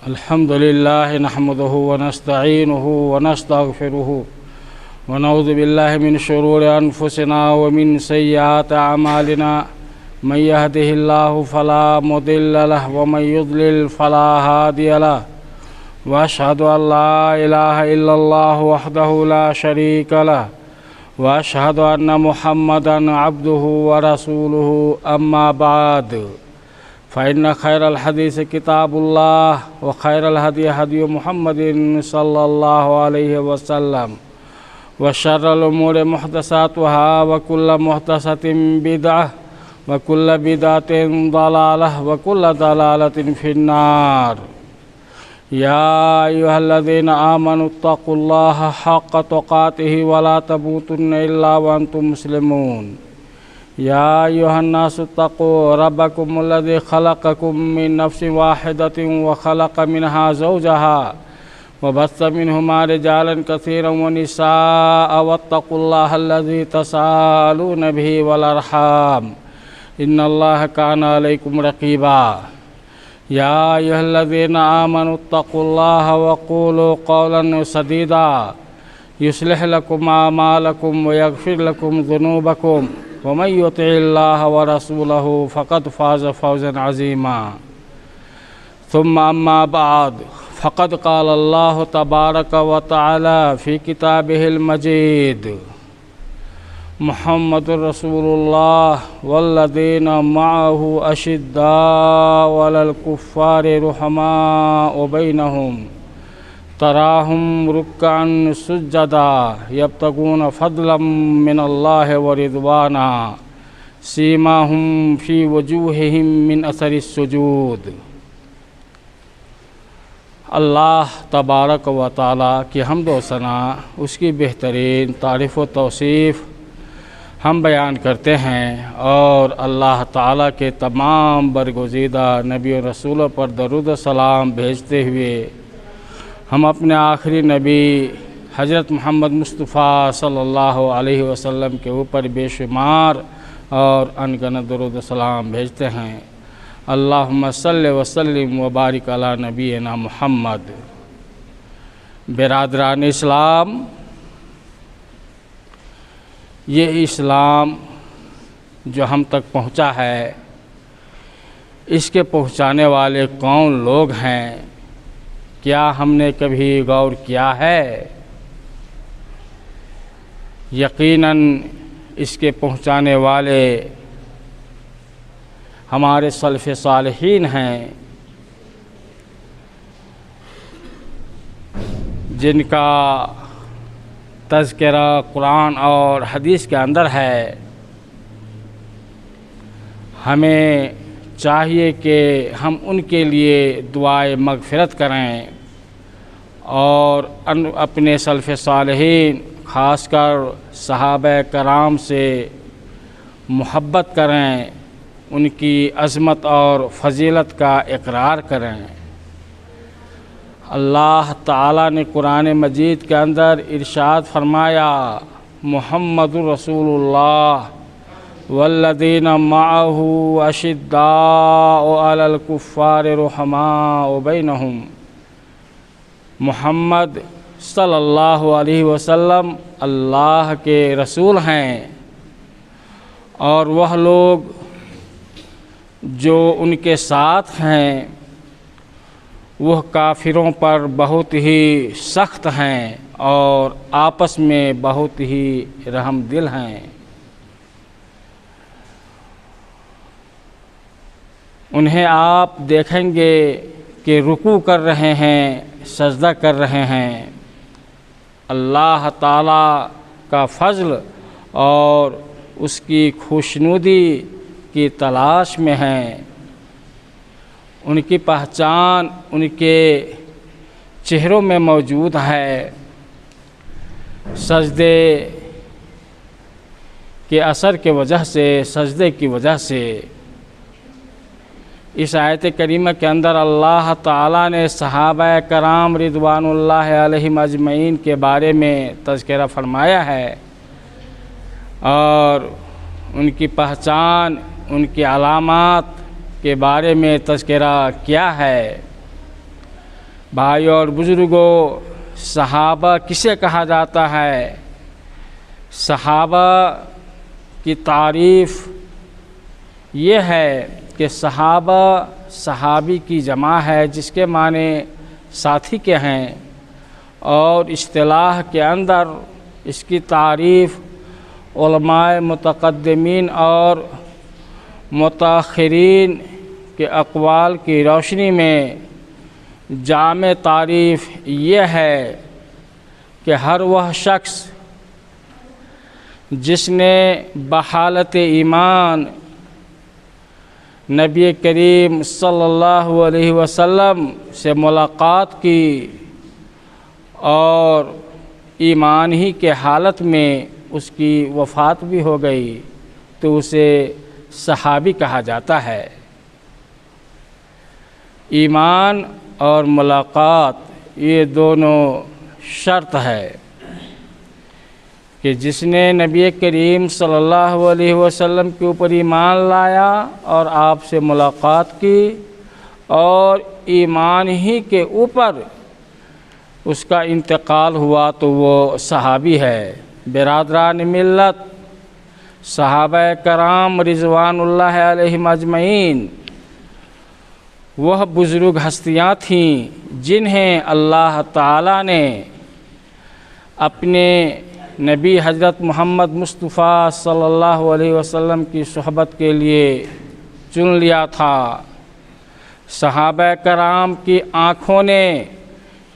अल्हम्दुलिल्लाह नहमदुहु व नस्तईनुहु व नस्तगफिरुहु व नऊज़ु बिल्लाहि मिन शुरूरि अनफुसिना व मिन सय्यिआति अमालिना मन यहदिहिल्लाहु फला मुदिल्ल लहु व मन युद्लिल फला हादिय लहु व अशहदु अल्ला इलाहा इल्लल्लाहु वहदहु ला शरीका लहु व अशहदु अन्ना मुहम्मदन अब्दुहु व रसूलुहु अम्मा बाद फ़इन्न खैरल हदीस किताबुल्लाह व खैरल हदी हदी मुहम्मदिन सल्लल्लाहु अलैहि वसल्लम व शर्रल उमूरि मुहदसातुहा व कुल्ल मुहदसतिन बिदअह व कुल्ल बिदअतिन दलालह व कुल्ल दलालतिन फिन्नार। या अय्युहल्लज़ीना आमनुत्तक़ुल्लाह हक़्क़ तुक़ातिहि व ला तमूतुन्ना इल्ला व अंतुम मुस्लिमून। या अय्युहन्नासुत्तक़ू रब्बकुमुल्लज़ी ख़लक़कुम मिन नफ़्सिन वाहिदतिन व ख़लक़ मिनहा ज़ौजहा व बस्स मिनहुमा रिजालन कसीरन व निसाअ वत्तक़ुल्लाहल्लज़ी तसाअलून बिही वल अर्हाम इन्नल्लाह काना अलैकुम रक़ीबा। या अय्युहल्लज़ीना आमनुत्तक़ुल्लाह व क़ूलू क़ौलन सदीदा युस्लिह लकुम अमालकुम व यग़फ़िर लकुम ज़ुनूबकुम व मन युतिइल्लाह व रसूलहु फ़क़द फ़ाज़ फ़ौज़न अज़ीमा। सुम्मा अम्मा बअद फ़क़द क़ाल अल्लाहु तबारक व तआला फ़ी किताबिहिल मजीद मुहम्मदुर रसूलुल्लाह वल्लज़ीना मअहु अशिद्दाउ अलल कुफ़्फ़ारि रुहमाउ बैनहुम तराहुम रुक्कअन सुज्जदा यब्तगून फ़ज़लन मिनल्लाहि व रिज़वाना सीमाहुम फ़ी वजूहिहिम मिन असरिस सुजूद। अल्लाह तबारक व तआला की हम्द व सना, उसकी बेहतरीन तारीफ़ व तौसीफ़ हम बयान करते हैं और अल्लाह ताला के तमाम बरगुज़ीदा नबी और रसूलों पर दरूद सलाम भेजते हुए हम अपने आखिरी नबी हज़रत मोहम्मद मुस्तफ़ा सल्लल्लाहु अलैहि वसल्लम के ऊपर बेशुमार और अनगिनत दरूद सलाम भेजते हैं। अल्लाहुम्मा सल्लि व सल्लिम व बारिक अला नबीना मुहम्मद। बिरादरान इस्लाम, ये इस्लाम जो हम तक पहुँचा है, इसके पहुँचाने वाले कौन लोग हैं, क्या हमने कभी गौर किया है? यकीनन इसके पहुँचाने वाले हमारे सल्फ़े सालिहीन हैं, जिनका तज़किरा कुरान और हदीस के अंदर है। हमें चाहिए कि हम उनके लिए दुआए मग़फ़िरत करें और अपने सल्फ़े सालिहीन ख़ासकर सहाबा कराम से मोहब्बत करें, उनकी अज़मत और फ़जीलत का इक़रार करें। अल्लाह ताला ने कुरान मजीद के अंदर इरशाद फरमाया, मुहम्मदुर रसूलुल्लाह वल्लज़ीना मअहु अशिद्दाउ अलल कुफ़्फ़ारि रुहमाउ बैनहुम। मुहम्मद सल्लल्लाहु अलैहि वसल्लम अल्लाह के रसूल हैं और वह लोग जो उनके साथ हैं वह काफिरों पर बहुत ही सख्त हैं और आपस में बहुत ही रहमदिल हैं। उन्हें आप देखेंगे कि रुकू कर रहे हैं, सजदा कर रहे हैं, अल्लाह ताला का फ़ज़ल और उसकी खुशनुदी की तलाश में हैं। उनकी पहचान उनके चेहरों में मौजूद है। सजदे के असर के वजह से, सजदे की वजह से इस आयत करीमा के अंदर अल्लाह ताला ने सहाबा कराम रिज़वानुल्लाह अलैहिम अजमईन के बारे में तज़किरा फरमाया है और उनकी पहचान, उनकी अलामात के बारे में तज़किरा किया है। भाई और बुज़ुर्गों, सहाबा किसे कहा जाता है? सहाबा की तारीफ़ ये है कि सहाबा सहाबी की जमा है, जिसके माने साथी के हैं, और इस्तिलाह के अंदर इसकी तारीफ़ उलमाए मुतक़द्दिमीन और मुताख़िरीन के अक़वाल की रोशनी में जामे तारीफ़ ये है कि हर वह शख्स जिसने बहालत ईमान नबी करीम सल्लल्लाहु अलैहि वसल्लम से मुलाकात की और ईमान ही के हालत में उसकी वफ़ात भी हो गई, तो उसे सहाबी कहा जाता है। ईमान और मुलाकात ये दोनों शर्त है कि जिसने नबी करीम सल्लल्लाहु अलैहि वसल्लम के ऊपर ईमान लाया और आपसे मुलाकात की, और ईमान ही के ऊपर उसका इंतकाल हुआ, तो वो सहाबी है। बिरादरान मिल्लत, सहाबा कराम रिज़वानुल्लाह अलैहिम अजमईन वह बुज़ुर्ग हस्तियाँ थीं जिन्हें अल्लाह ताला ने अपने नबी हज़रत मोहम्मद मुस्तफ़ा सल्लल्लाहु अलैहि वसल्लम की सोहबत के लिए चुन लिया था। सहाबा कराम की आँखों ने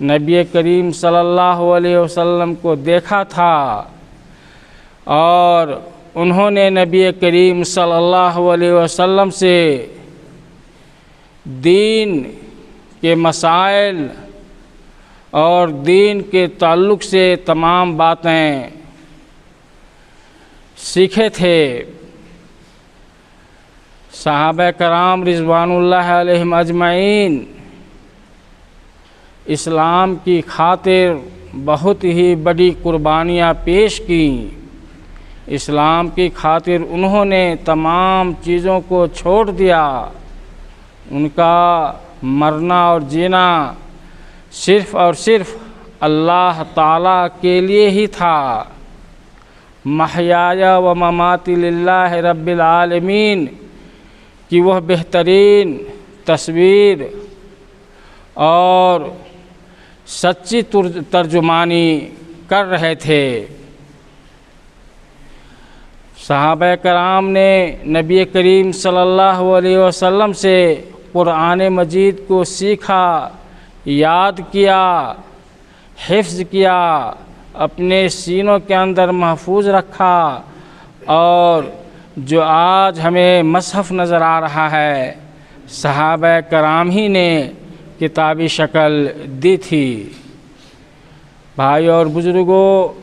नबी करीम सल्लल्लाहु अलैहि वसल्लम को देखा था और उन्होंने नबी करीम सल्लल्लाहु अलैहि वसल्लम से दीन के मसाइल और दीन के ताल्लुक़ से तमाम बातें सीखे थे। सहाबा कराम रिज़वानुल्लाह अलैहिम अजमईन इस्लाम की खातिर बहुत ही बड़ी कुर्बानियाँ पेश की। इस्लाम की खातिर उन्होंने तमाम चीज़ों को छोड़ दिया। उनका मरना और जीना सिर्फ़ और सिर्फ़ अल्लाह ताला के लिए ही था। महयाया व ममाती लिल्लाहि रब्बिल आलमीन की वह बेहतरीन तस्वीर और सच्ची तर्जुमानी कर रहे थे। सहाबा कराम ने नबी करीम सल्लल्लाहु अलैहि वसल्लम से कुरान मजीद को सीखा, याद किया, हिफ्ज़ किया, अपने सीनों के अंदर महफूज रखा, और जो आज हमें मसहफ़ नज़र आ रहा है, सहाबा कराम ही ने किताबी शक्ल दी थी। भाई और बुज़ुर्गों,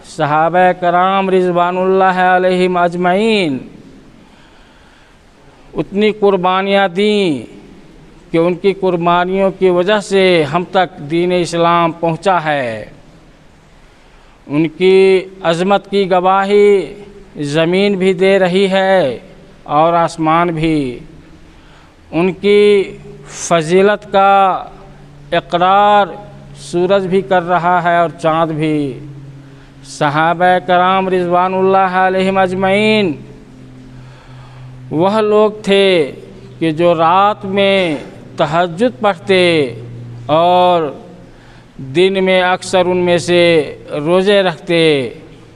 सहाबा कराम रिज़वानुल्लाह अलैहिम अजमईन उतनी कुर्बानियाँ दी कि उनकी कुर्बानियों की वजह से हम तक दीन इस्लाम पहुँचा है। उनकी अज़मत की गवाही ज़मीन भी दे रही है और आसमान भी। उनकी फ़जीलत का इक़रार सूरज भी कर रहा है और चाँद भी। सहाबा कराम रिज़वानुल्लाह अलैहिम अजमईन वह लोग थे कि जो रात में तहज्जुद पढ़ते और दिन में अक्सर उनमें से रोज़े रखते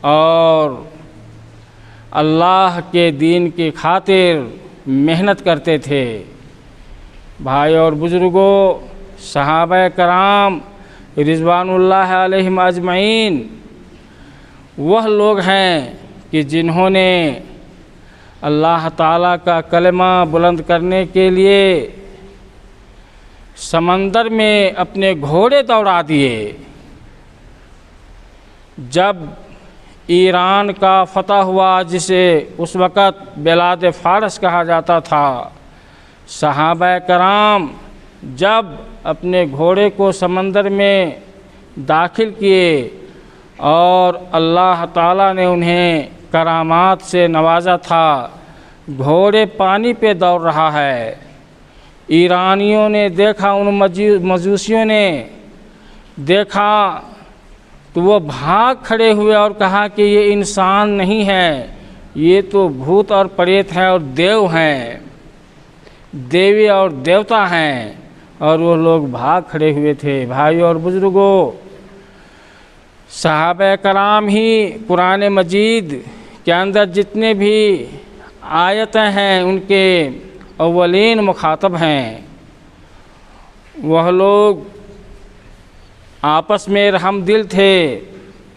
और अल्लाह के दीन की खातिर मेहनत करते थे। भाई और बुज़ुर्गों, सहाबा कराम रिज़वानुल्लाह अलैहिम अजमईन वह लोग हैं कि जिन्होंने अल्लाह ताला का कलमा बुलंद करने के लिए समंदर में अपने घोड़े दौड़ा दिए। जब ईरान का फ़तह हुआ, जिसे उस वक़्त बिलाद फ़ारस कहा जाता था, सहाबा कराम जब अपने घोड़े को समंदर में दाखिल किए और अल्लाह ताला ने उन्हें करामात से नवाजा था, घोड़े पानी पे दौड़ रहा है, ईरानियों ने देखा, उन मजूसियों ने देखा तो वो भाग खड़े हुए और कहा कि ये इंसान नहीं है, ये तो भूत और प्रेत हैं और देव हैं, देवी और देवता हैं। और वो लोग भाग खड़े हुए थे। भाइयों और बुजुर्गों, सहाबा कराम ही कुरान मजीद के अंदर जितने भी आयतें हैं उनके अव्वलीन मुखातब हैं। वह लोग आपस में रहमदिल थे,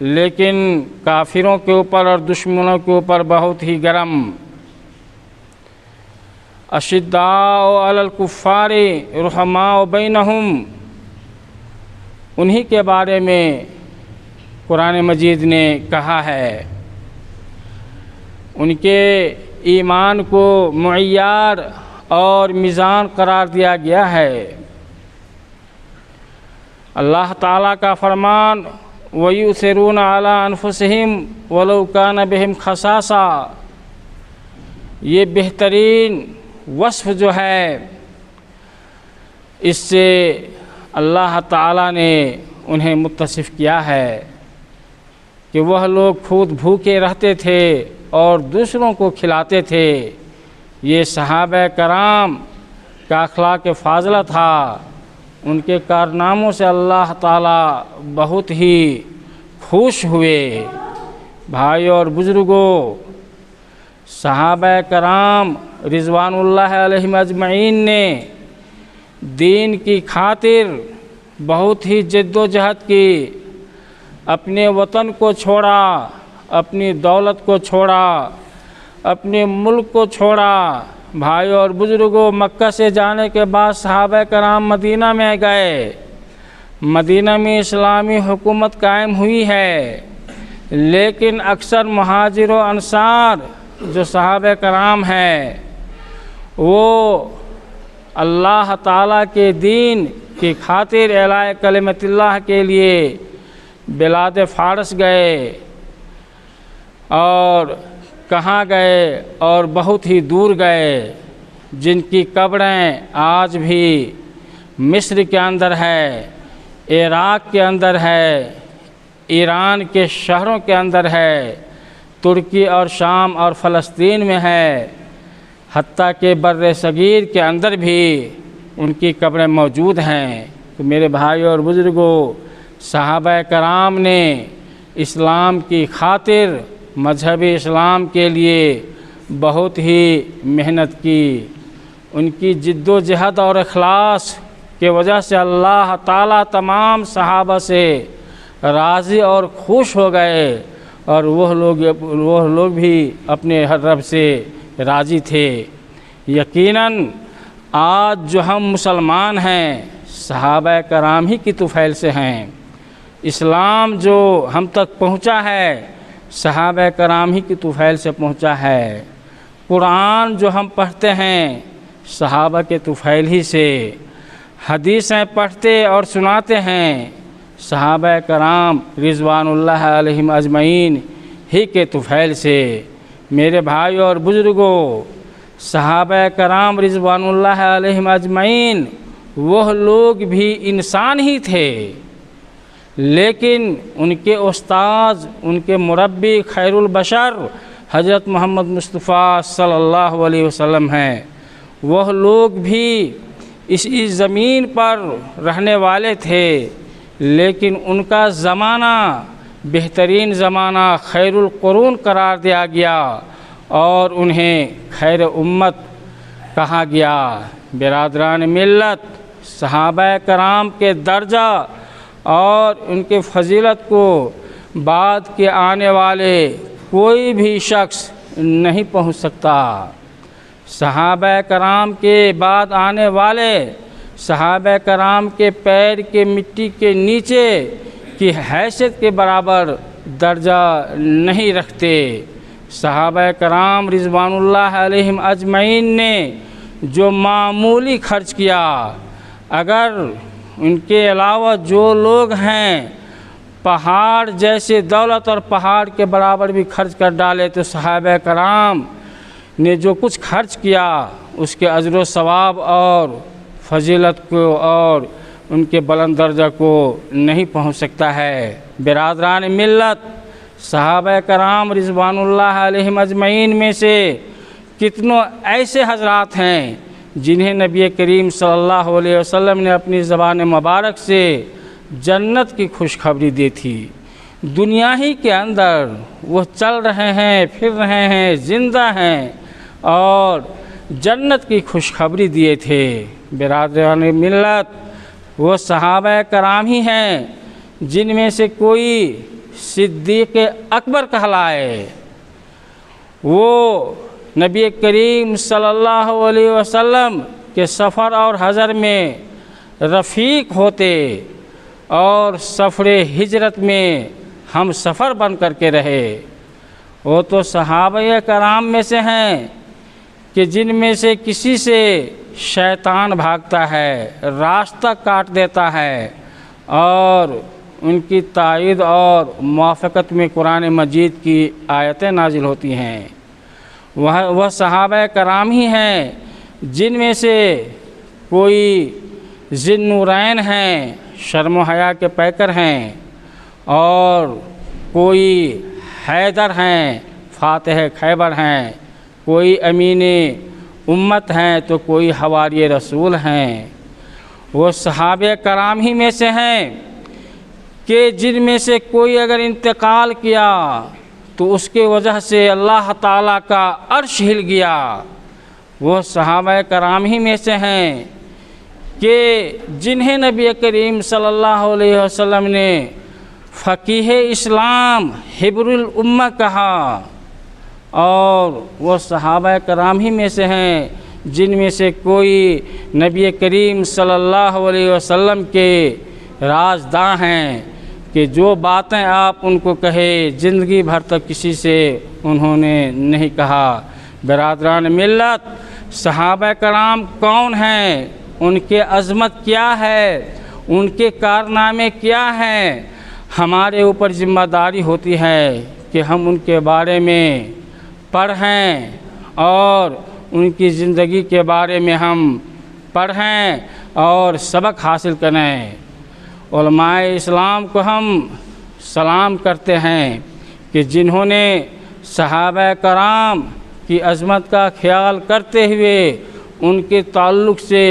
लेकिन काफिरों के ऊपर और दुश्मनों के ऊपर बहुत ही गरम। अशिद्दाउ अलल कुफ्फारि रुहमाउ बैनहुम, उन्हीं के बारे में कुरान मजीद ने कहा है। उनके ईमान को मुअय्यार और मीज़ान करार दिया गया है। अल्लाह ताला का फरमान वयुसिरून अला अनफुसिहिम वलौ कान बिहिम खसासा, ये बेहतरीन वस्फ़ जो है, इससे अल्लाह ताला ने उन्हें मुत्तसिफ़ किया है कि वह लोग खुद भूखे रहते थे और दूसरों को खिलाते थे। ये सहाबा कराम का अखलाक़ फ़ाज़िला था। उनके कारनामों से अल्लाह ताला बहुत ही खुश हुए। भाइयों और बुज़ुर्गों, सहाबा कराम रिज़वानुल्लाह अलैहिम अजमईन ने दीन की खातिर बहुत ही जद्दोजहद की। अपने वतन को छोड़ा, अपनी दौलत को छोड़ा, अपने मुल्क को छोड़ा। भाइयों और बुज़ुर्गों, मक्का से जाने के बाद सहाबा कराम मदीना में गए। मदीना में इस्लामी हुकूमत कायम हुई है, लेकिन अक्सर मुहाजिर व अंसार जो सहाबा कराम हैं, वो अल्लाह ताला के दीन की खातिर एलाए कलिमतिल्लाह के लिए बिलाद फ़ारस गए। और कहाँ गए? और बहुत ही दूर गए, जिनकी कब्रें आज भी मिस्र के अंदर है, इराक़ के अंदर है, ईरान के शहरों के अंदर है, तुर्की और शाम और फ़लस्तीन में है, हत्ता के बर्र सगीर के अंदर भी उनकी कब्रें मौजूद हैं। तो मेरे भाइयों और बुज़ुर्गों, सहाबा कराम ने इस्लाम की खातिर, मजहबी इस्लाम के लिए बहुत ही मेहनत की। उनकी जिद्दोजहद और इखलास के वजह से अल्लाह ताला तमाम सहाबा से राज़ी और खुश हो गए, और वह लोग भी अपने रब से राज़ी थे। यकीनन आज जो हम मुसलमान हैं, सहाबा कराम ही की तुफ़ैल से हैं। इस्लाम जो हम तक पहुँचा है, सहाबा कराम ही की तुफ़ैल से पहुँचा है। कुरान जो हम पढ़ते हैं, सहाबा के तुफ़ैल ही से। हदीसें पढ़ते और सुनाते हैं, सहाबा कराम रिज़वानुल्लाह अलैहिम अजमईन ही के तुफ़ैल से। मेरे भाइयों और बुज़ुर्गों, सहाबा कराम रिज़वानुल्लाह अलैहिम अजमईन वह लोग भी इंसान ही थे, लेकिन उनके उस्ताद, उनके मुरब्बी खैरुल बशर हज़रत मोहम्मद मुस्तफ़ा सल्लल्लाहु अलैहि वसल्लम हैं। वह लोग भी इस ज़मीन पर रहने वाले थे, लेकिन उनका ज़माना बेहतरीन ज़माना खैरुल कुरून करार दिया गया और उन्हें खैर उम्मत कहा गया। बिरादरान मिल्लत, सहाबा कराम के दर्जा और उनके फजीलत को बाद के आने वाले कोई भी शख्स नहीं पहुंच सकता। सहाबा कराम के बाद आने वाले सहाबा कराम के पैर के मिट्टी के नीचे की हैसियत के बराबर दर्जा नहीं रखते। सहाबा कराम रिज़वानुल्लाह अलैहिम अजमईन ने जो मामूली खर्च किया, अगर उनके अलावा जो लोग हैं पहाड़ जैसे दौलत और पहाड़ के बराबर भी खर्च कर डाले, तो सहाबा कराम ने जो कुछ खर्च किया उसके अजर सवाब और फजीलत को और उनके बुलंद दर्जा को नहीं पहुंच सकता है। बिरादरान मिल्लत, सहाबा कराम रिज़वानुल्लाह अलैहिम अजमईन में से कितनों ऐसे हजरात हैं जिन्हें नबी करीम सल्लल्लाहु अलैहि वसल्लम ने अपनी ज़बान मुबारक से जन्नत की खुशखबरी दी थी। दुनिया ही के अंदर वो चल रहे हैं, फिर रहे हैं, ज़िंदा हैं और जन्नत की खुशखबरी दिए थे। बिरादरान मिल्लत, वो सहाबा कराम ही हैं जिनमें से कोई सिद्दीक़ अकबर कहलाए। वो नबी करीम सल्लल्लाहु अलैहि वसल्लम के सफ़र और हज़र में रफ़ीक होते और सफ़र हिजरत में हम सफ़र बन कर के रहे। वो तो सहाबा कराम में से हैं कि जिनमें से किसी से शैतान भागता है, रास्ता काट देता है और उनकी तायद और मुवाफ़क़त में कुरान मजीद की आयतें नाजिल होती हैं। वह सहाबा कराम ही हैं जिनमें से कोई ज़िन्नूरैन हैं, शर्म हया के पैकर हैं, और कोई हैदर हैं, फ़ातिह खैबर हैं, कोई अमीन उम्मत हैं, तो कोई हवारी रसूल हैं। वो सहाबा कराम ही में से हैं कि जिनमें से कोई अगर इंतकाल किया तो उसके वजह से अल्लाह ताला का अर्श हिल गया। वो सहाबा कराम ही में से हैं कि जिन्हें नबी करीम सल्लल्लाहु अलैहि वसल्लम ने फ़क़ीह इस्लाम हिब्रुल उम्मा कहा, और वो सहाबा कराम ही में से हैं जिनमें से कोई नबी करीम सल्लल्लाहु अलैहि वसल्लम के राजदां हैं कि जो बातें आप उनको कहे ज़िंदगी भर तक किसी से उन्होंने नहीं कहा। बिरादरान मिल्लत, सहाबा कराम कौन हैं, उनके अज़मत क्या है, उनके कारनामे क्या हैं, हमारे ऊपर ज़िम्मेदारी होती है कि हम उनके बारे में पढ़ें और उनकी ज़िंदगी के बारे में हम पढ़ें और सबक हासिल करें। उलमाए इस्लाम को हम सलाम करते हैं कि जिन्होंने सहाबा कराम की अज़मत का ख्याल करते हुए उनके ताल्लुक़ से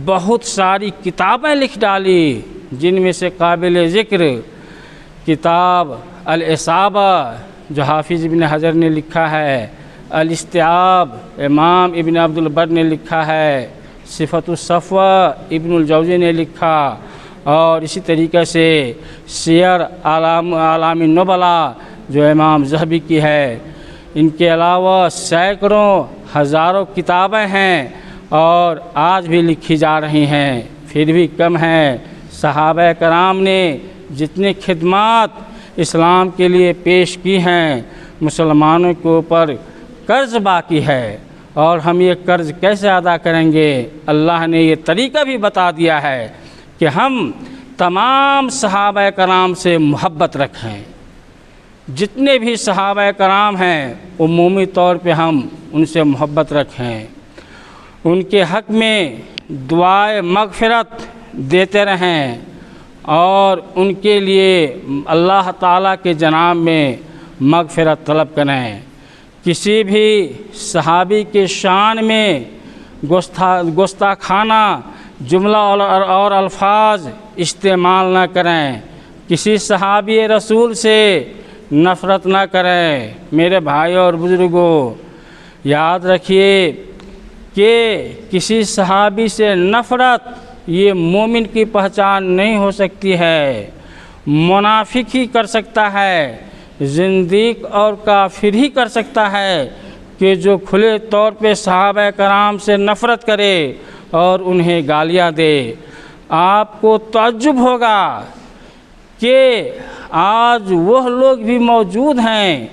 बहुत सारी किताबें लिख डाली, जिनमें से काबिल ज़िक्र किताब अल-इसाबा जो हाफिज़ इब्न हजर ने लिखा है, अल-इस्तिआब इमाम इब्न अब्दुल बर ने लिखा है, सिफ़तुस सफ़वा इब्नुल जौज़ी ने लिखा, और इसी तरीक़े से सियर आलामी नुबला जो इमाम ज़हबी की है। इनके अलावा सैकड़ों हज़ारों किताबें हैं और आज भी लिखी जा रही हैं, फिर भी कम है। सहाबा कराम ने जितनी खिदमात इस्लाम के लिए पेश की हैं, मुसलमानों के ऊपर कर्ज़ बाकी है, और हम ये कर्ज़ कैसे अदा करेंगे। अल्लाह ने ये तरीक़ा भी बता दिया है कि हम तमाम सहाबा कराम से मोहब्बत रखें। जितने भी सहाबा कराम हैं उमूमी तौर पे हम उनसे मोहब्बत रखें, उनके हक़ में दुआए मग़फ़िरत देते रहें और उनके लिए अल्लाह ताला के जनाब में मग़फ़िरत तलब करें। किसी भी सहाबी के शान में गुस्ताखाना जुमला और अल्फाज इस्तेमाल न करें। किसी सहाबी रसूल से नफ़रत न करें। मेरे भाई और बुज़ुर्गों, याद रखिए कि किसी सहाबी से नफ़रत ये मोमिन की पहचान नहीं हो सकती है। मुनाफिक ही कर सकता है, ज़िंदीक़ और काफिर ही कर सकता है कि जो खुले तौर पे सहाबा कराम से नफ़रत करे और उन्हें गालियाँ दे। आपको ताज्जुब होगा कि आज वह लोग भी मौजूद हैं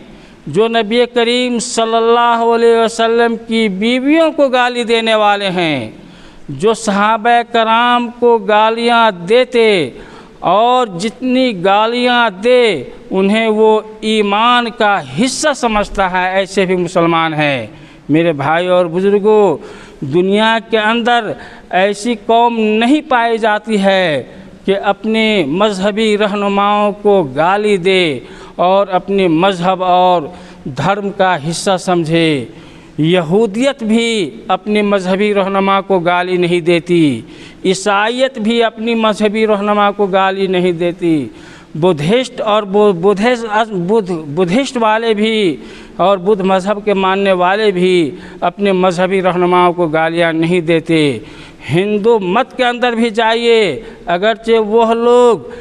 जो नबी करीम सल्लल्लाहु अलैहि वसल्लम की बीवियों को गाली देने वाले हैं, जो सहाबा कराम को गालियाँ देते और जितनी गालियाँ दे उन्हें वो ईमान का हिस्सा समझता है, ऐसे भी मुसलमान हैं। मेरे भाई और बुज़ुर्गों, दुनिया के अंदर ऐसी कौम नहीं पाई जाती है कि अपने मजहबी रहनुमाओं को गाली दे और अपने मज़हब और धर्म का हिस्सा समझे। यहूदियत भी अपने मजहबी रहनुमा को गाली नहीं देती, ईसाईयत भी अपनी मजहबी रहनुमा को गाली नहीं देती, बुद्धिस्ट और बुद्धिस्ट वाले भी और बुद्ध मज़हब के मानने वाले भी अपने मजहबी रहनुमाओं को गालियां नहीं देते। हिंदू मत के अंदर भी जाइए, अगरचे वह लोग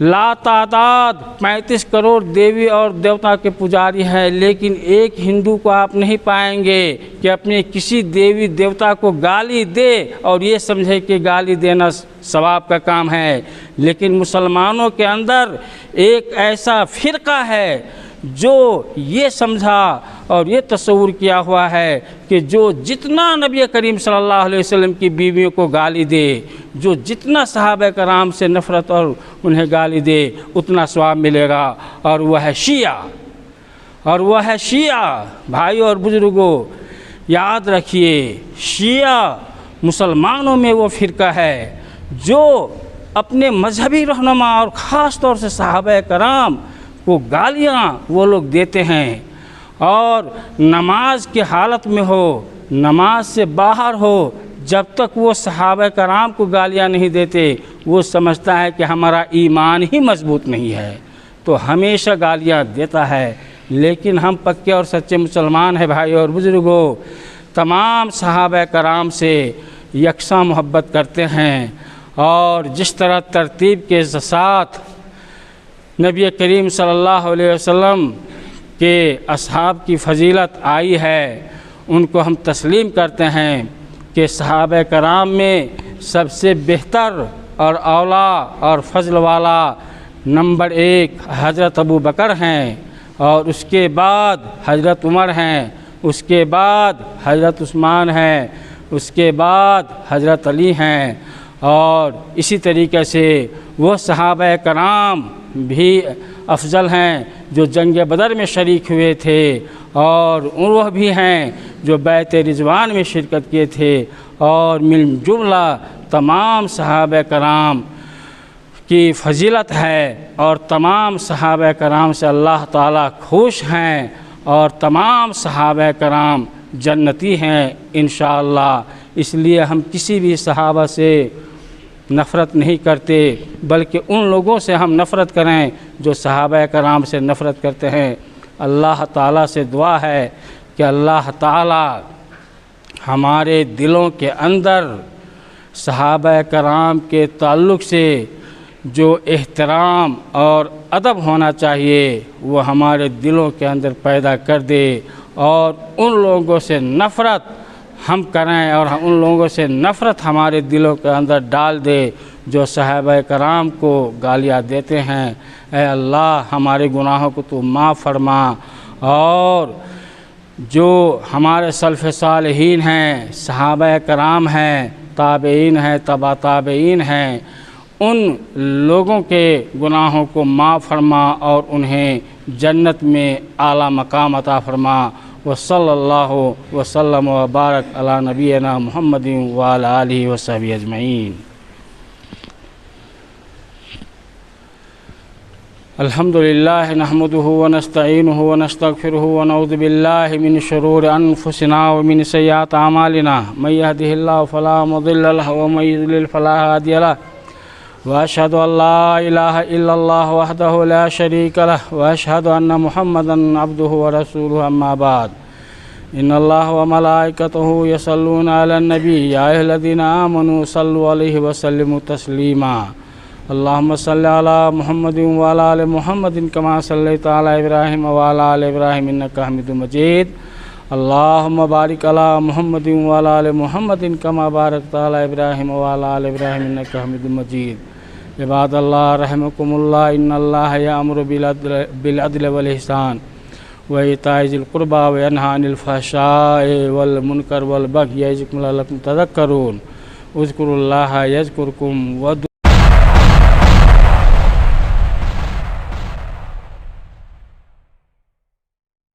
लातादाद 35 करोड़ देवी और देवता के पुजारी हैं, लेकिन एक हिंदू को आप नहीं पाएंगे कि अपने किसी देवी देवता को गाली दे और ये समझे कि गाली देना सवाब का काम है। लेकिन मुसलमानों के अंदर एक ऐसा फ़िरका है जो ये समझा और ये तस्वुर किया हुआ है कि जो जितना नबी करीम सल्लल्लाहु अलैहि वसल्लम की बीवियों को गाली दे, जो जितना सहाबा कराम से नफ़रत और उन्हें गाली दे, उतना स्वाब मिलेगा। और वह है शिया। भाइयों और बुज़ुर्गों, याद रखिए, शिया मुसलमानों में वो फ़िरका है जो अपने मजहबी रहनुमा और ख़ास तौर से सहाबा कराम को गालियाँ वो लोग देते हैं। और नमाज की हालत में हो, नमाज से बाहर हो, जब तक वो सहाबा कराम को गालियाँ नहीं देते, वो समझता है कि हमारा ईमान ही मजबूत नहीं है, तो हमेशा गालियाँ देता है। लेकिन हम पक्के और सच्चे मुसलमान हैं भाइयों और बुज़ुर्गों, तमाम सहाबा कराम से यकसा मोहब्बत करते हैं। और जिस तरह तरतीब के साथ नबी करीम सल्लल्लाहु अलैहि वसल्लम के असहाब की फ़जीलत आई है, उनको हम तस्लीम करते हैं कि सहाबा कराम में सबसे बेहतर और औला और फ़ज़ल वाला नंबर 1 हज़रत अबू बकर हैं, और उसके बाद हज़रत उमर हैं, उसके बाद हज़रत उस्मान हैं, उसके बाद हज़रत अली हैं। और इसी तरीके से वो सहाबा कराम भी अफजल हैं जो जंग बदर में शरीक हुए थे, और वह भी हैं जो बैत रिज़वान में शिरकत किए थे। और मिल जुमला तमाम सहाबा कराम की फ़जीलत है, और तमाम सहाबा कराम से अल्लाह ताला खुश हैं, और तमाम सहाबा कराम जन्नती हैं इंशाअल्लाह। इसलिए हम किसी भी सहाबा से नफ़रत नहीं करते, बल्कि उन लोगों से हम नफ़रत करें जो सहाबा कराम से नफ़रत करते हैं। अल्लाह ताला से दुआ है कि अल्लाह ताला हमारे दिलों के अंदर सहाबा कराम के ताल्लुक़ से जो एहतराम और अदब होना चाहिए वो हमारे दिलों के अंदर पैदा कर दे, और उन लोगों से नफ़रत हम करें और उन लोगों से नफ़रत हमारे दिलों के अंदर डाल दे जो सहाबा कराम को गालियाँ देते हैं। ऐ अल्लाह, हमारे गुनाहों को तू माफ़ फरमा, और जो हमारे सल्फ़ सालिहीन हैं, सहाबा कराम हैं, ताबईन हैं, तबा ताबईन हैं, उन लोगों के गुनाहों को माफ़ फरमा और उन्हें जन्नत में आला मकाम अता फरमा। वसल्लल्लाहु वसल्लम व बारक अला नबीना मुहम्मदिन व अला आलिहि व सहबिहि अजमईन। अल्हम्दुलिल्लाह नहमदुहु व नस्तईनुहु व नस्तगफिरुहु व नऊज़ु बिल्लाहि मिन शुरूरि अनफुसिना व मिन सय्यिआति अमालिना मय यहदिहिल्लाहु फला मुदिल्ल लहु व मय युद्लिल फला हादिय लहु व अशहदु अल्ला इलाहा इल्लल्लाहु वहदहु ला शरीका लहु व अशहदु अन्ना मुहम्मदन अब्दुहु व रसूलुहु अम्मा बाद। इन्नल्लाह व मलाइकतहु यसल्लूना अलन नबी या अय्युहल्लज़ीना आमनू सल्लु अलैहि व सल्लिमू तस्लीमा। अल्लाहुम्मा सल्लि अला मुहम्मदिन व अला आलि मुहम्मदिन कमा सल्लैता अला इब्राहीम व अला आलि इब्राहीम इन्नका हमीदुम मजीद। अल्लाहुम्मा बारिक अला मुहम्मदिन व अला आलि मुहम्मदिन कमा बारकता अला इब्राहीम व अला आलि इब्राहीम इन्नका हमीदुम मजीद। इबादल्लाह रहमकुमुल्लाह, इन्नल्लाह यअमुरु बिल अदल वल इहसान व इताइ ज़िल क़ुरबा व यनहा अनिल फ़हशाइ वल मुनकर वल बग़य यअज़िकुम लअल्लकुम तज़क्करून। उज़्कुरुल्लाह यज़्कुरुकुम व